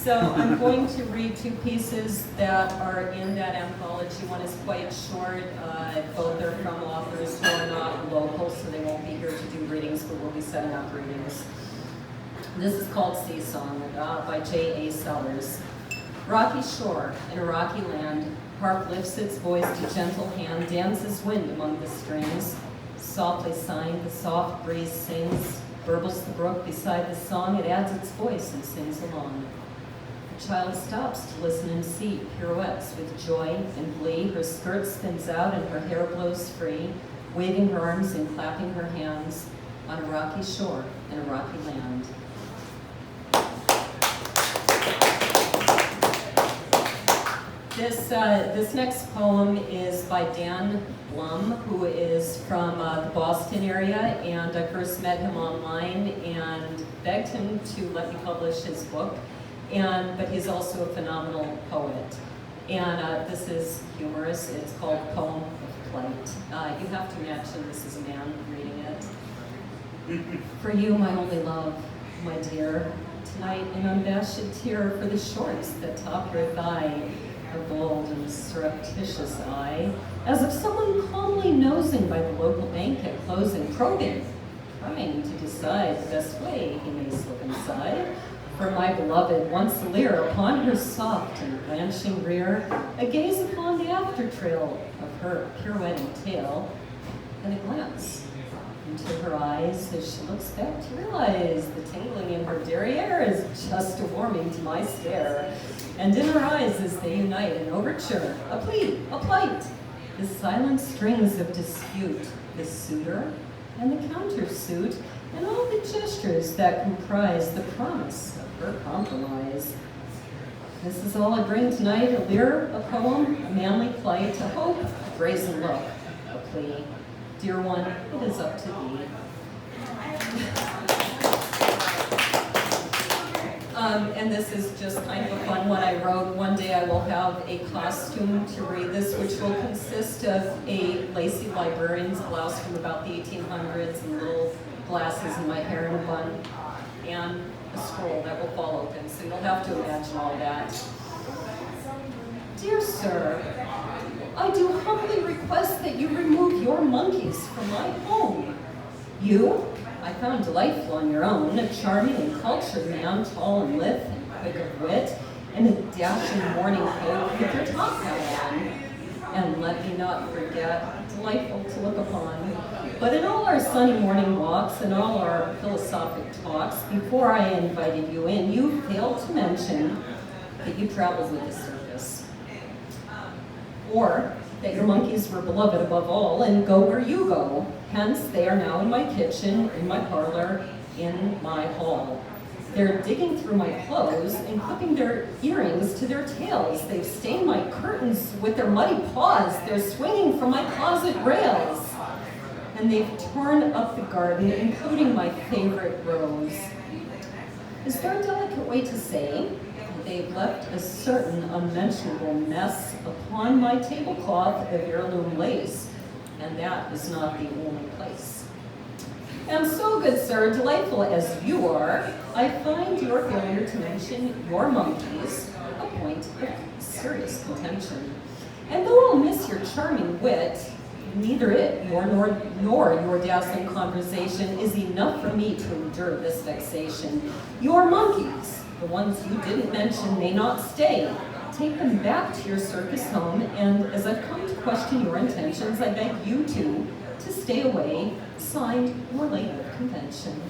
So I'm going to read two pieces that are in that anthology. One is quite short. Both are from authors who are not local, so they won't be here to do readings, but we'll be setting up readings. This is called Sea Song by J.A. Sellers. Rocky shore in a rocky land, harp lifts its voice to gentle hand, dances wind among the strings. Softly sighing, the soft breeze sings, burbles the brook beside the song, it adds its voice and sings along. The child stops to listen and see, pirouettes with joy and glee, her skirt spins out and her hair blows free, waving her arms and clapping her hands on a rocky shore in a rocky land. This next poem is by Blum, who is from the Boston area, and I first met him online and begged him to let me publish his book, but he's also a phenomenal poet. And this is humorous. It's called Poem of Plight. You have to imagine this is a man reading it. For you, my only love, my dear, tonight an unabashed tear for the shorts that top your thigh, her bold and surreptitious eye, as of someone calmly nosing by the local bank at closing, probing, trying to decide the best way he may slip inside. For my beloved, once a leer upon her soft and blanching rear, a gaze upon the after trail of her pirouetting tail, and a glance into her eyes as she looks back to realize the tingling in her derriere is just a warming to my stare. And in her eyes as they unite an overture, a plea, a plight, the silent strings of dispute, the suitor and the countersuit, and all the gestures that comprise the promise of her compromise. This is all I bring tonight, a lyre, a poem, a manly plight, a hope, a brazen look, a plea. Dear one, it is up to thee. And this is just kind of a fun one I wrote. One day I will have a costume to read this, which will consist of a lacy librarian's blouse from about the 1800s and little glasses and my hair in a bun, and a scroll that will fall open. So you'll have to imagine all that. Dear sir, I do humbly request that you remove your monkeys from my home. You, I found delightful on your own, a charming and cultured man, tall and lithe and quick of wit, and a dashing morning coat with your top hat on. And let me not forget, delightful to look upon. But in all our sunny morning walks and all our philosophic talks, before I invited you in, you failed to mention that you traveled with the circus. Or that your monkeys were beloved above all and go where you go. Hence, they are now in my kitchen, in my parlor, in my hall. They're digging through my clothes and clipping their earrings to their tails. They've stained my curtains with their muddy paws. They're swinging from my closet rails. And they've torn up the garden, including my favorite rose. Is there a delicate way to say? They've left a certain unmentionable mess upon my tablecloth of heirloom lace, and that is not the only place. And so, good sir, delightful as you are, I find your failure to mention your monkeys a point of serious contention. And though I'll miss your charming wit, neither it nor your dazzling conversation is enough for me to endure this vexation. Your monkeys, the ones you didn't mention, may not stay. Take them back to your circus home, and as I've come to question your intentions, I beg you to stay away. Signed, your late of convention.